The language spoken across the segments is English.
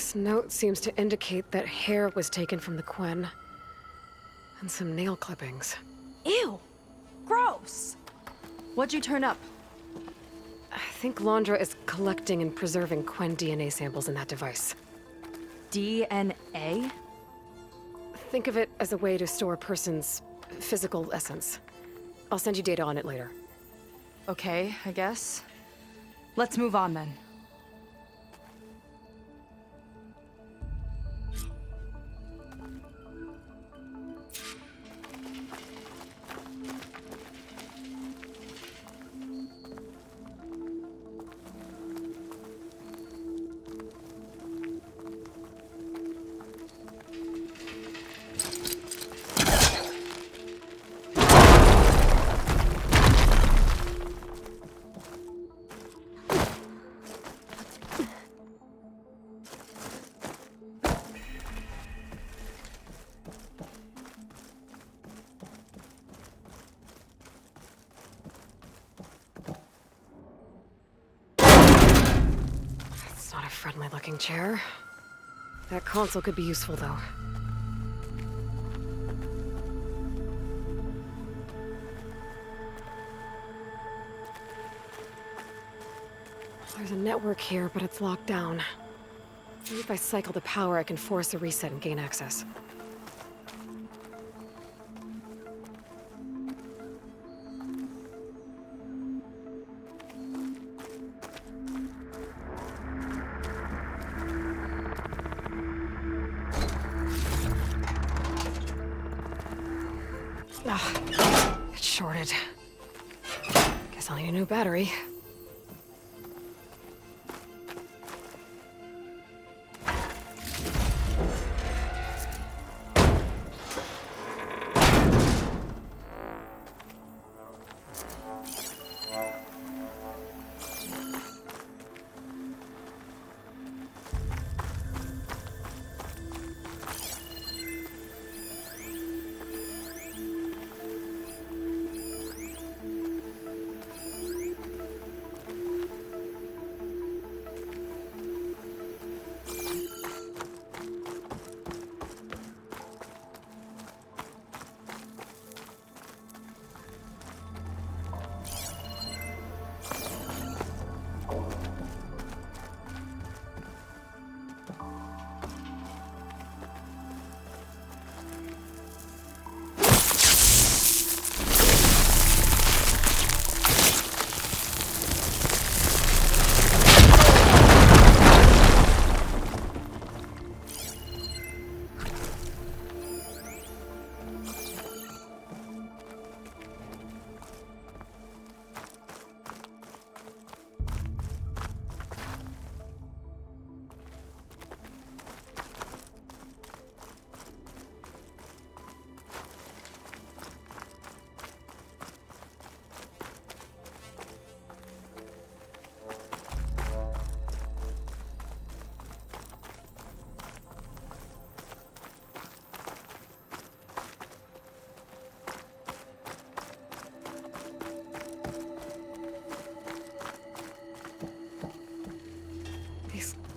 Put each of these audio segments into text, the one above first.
This note seems to indicate that hair was taken from the Quen. And some nail clippings. Ew! Gross! What'd you turn up? I think Laundra is collecting and preserving Quen DNA samples in that device. DNA? Think of it as a way to store a person's physical essence. I'll send you data on it later. Okay, I guess. Let's move on then. It's not a friendly-looking chair. That console could be useful, though. There's a network here, but it's locked down. Maybe if I cycle the power, I can force a reset and gain access. Ah, it's shorted. Guess I'll need a new battery.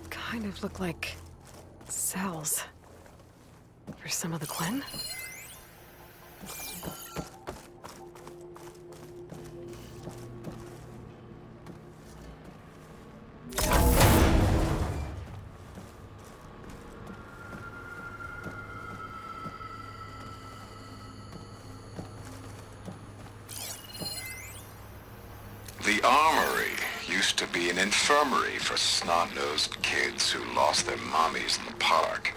Kind of look like cells for some of the Quen. The armory used to be an infirmary for snot-nosed kids who lost their mommies in the park.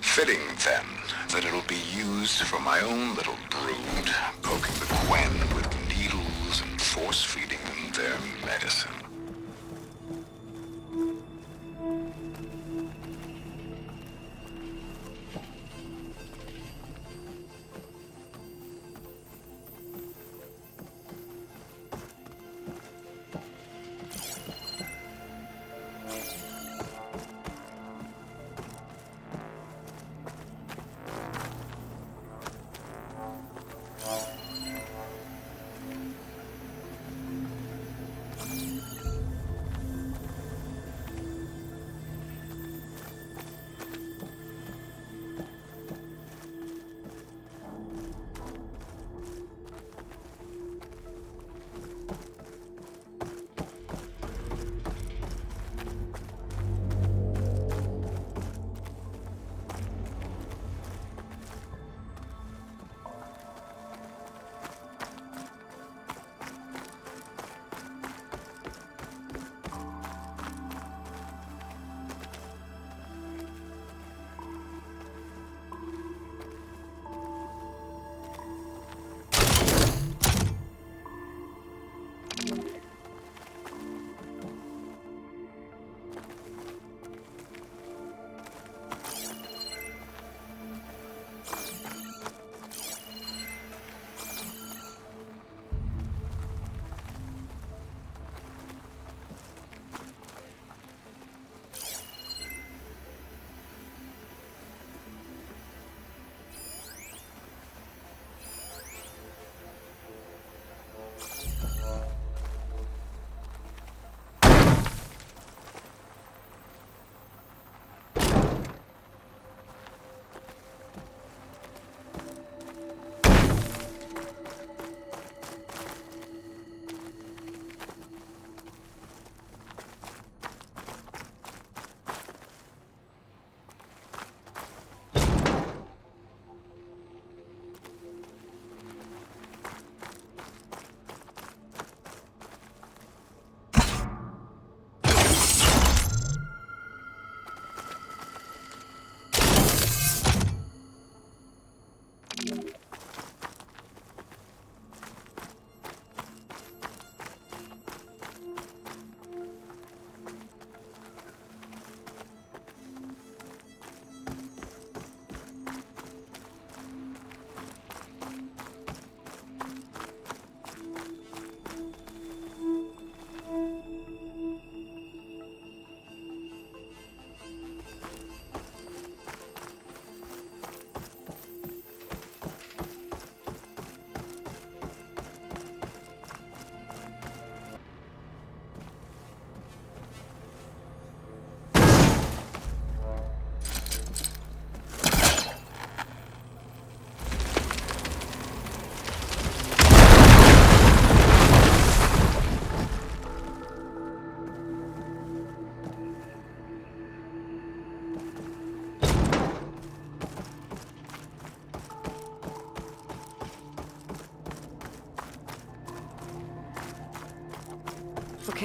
Fitting, then, that it'll be used for my own little brood, poking the Quen with needles and force-feeding them their medicine.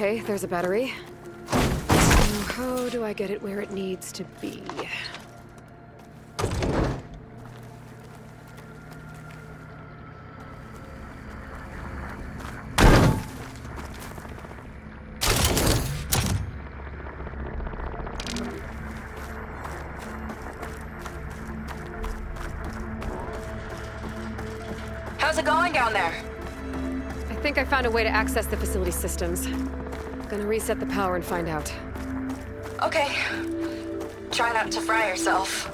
Okay, there's a battery. So how do I get it where it needs to be? How's it going down there? I think I found a way to access the facility systems. Gonna reset the power and find out. Okay. Try not to fry yourself.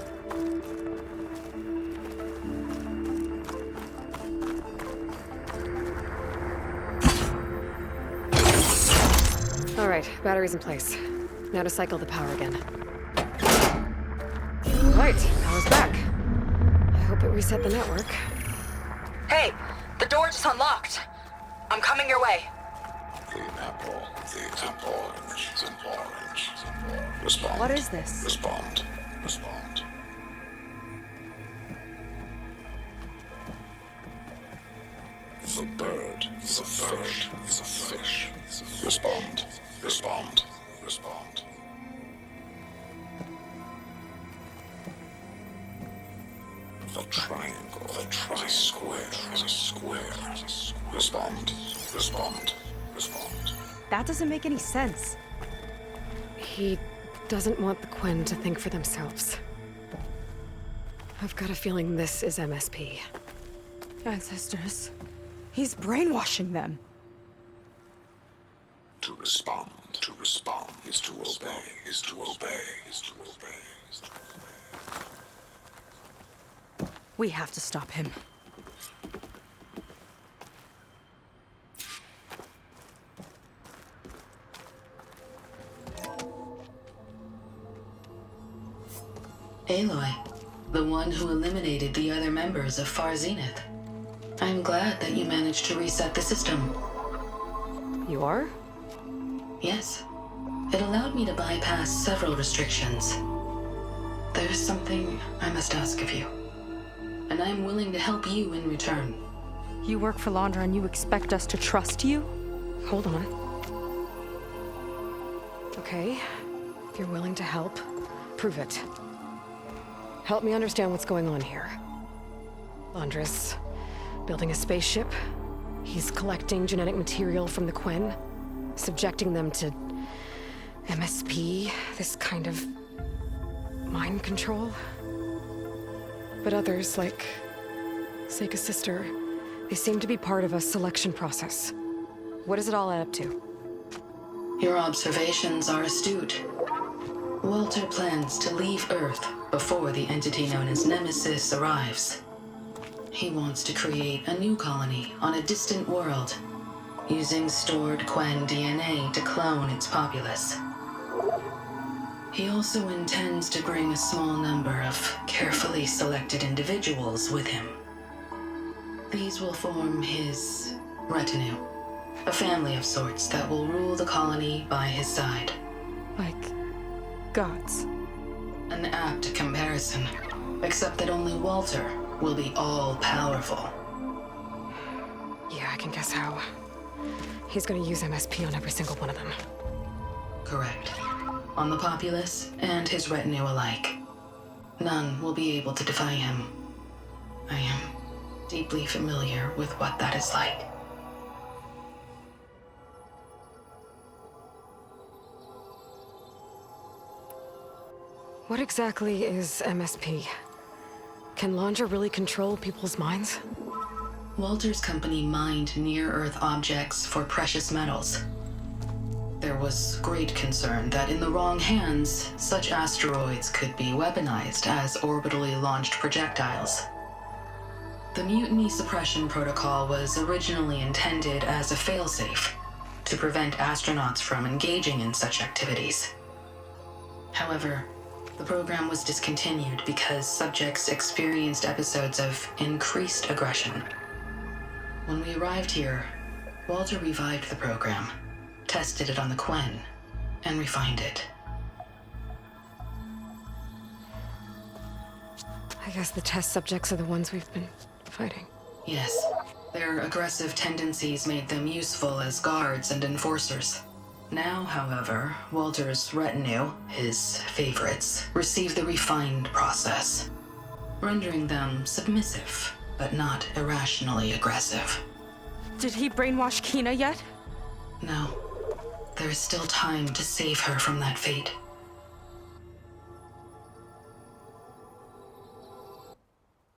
All right, battery's in place. Now to cycle the power again. Right, power's back. I hope it reset the network. Hey, the door just unlocked. I'm coming your way. The apple, the orange, the orange. Respond. What is this? Respond. Respond. The bird, the fish, the fish. Respond. Respond. Respond. The triangle, the square, is a square. Respond. Respond. Respond. That doesn't make any sense. He doesn't want the Quen to think for themselves. I've got a feeling this is MSP. Ancestors. He's brainwashing them. To respond is to obey, is to obey, is to obey. We have to stop him. Aloy, the one who eliminated the other members of Far Zenith. I'm glad that you managed to reset the system. You are? Yes. It allowed me to bypass several restrictions. There's something I must ask of you, and I'm willing to help you in return. You work for Laundra and you expect us to trust you? Hold on. Okay, if you're willing to help, prove it. Help me understand what's going on here. Laundra's building a spaceship. He's collecting genetic material from the Quen, subjecting them to MSP, this kind of mind control. But others, like Seika's sister, they seem to be part of a selection process. What does it all add up to? Your observations are astute. Walter plans to leave Earth before the entity known as Nemesis arrives. He wants to create a new colony on a distant world, using stored Quen DNA to clone its populace. He also intends to bring a small number of carefully selected individuals with him. These will form his retinue, a family of sorts that will rule the colony by his side. Like gods. An apt comparison, except that only Walter will be all-powerful. Yeah, I can guess how. He's gonna use MSP on every single one of them. Correct. On the populace and his retinue alike. None will be able to defy him. I am deeply familiar with what that is like. What exactly is MSP? Can Laundra really control people's minds? Walter's company mined near-Earth objects for precious metals. There was great concern that in the wrong hands, such asteroids could be weaponized as orbitally launched projectiles. The Mutiny Suppression Protocol was originally intended as a failsafe to prevent astronauts from engaging in such activities. However, the program was discontinued because subjects experienced episodes of increased aggression. When we arrived here, Walter revived the program, tested it on the Quen, and refined it. I guess the test subjects are the ones we've been fighting. Yes, their aggressive tendencies made them useful as guards and enforcers. Now, however, Walter's retinue, his favorites, receive the refined process, rendering them submissive, but not irrationally aggressive. Did he brainwash Kina yet? No. There is still time to save her from that fate.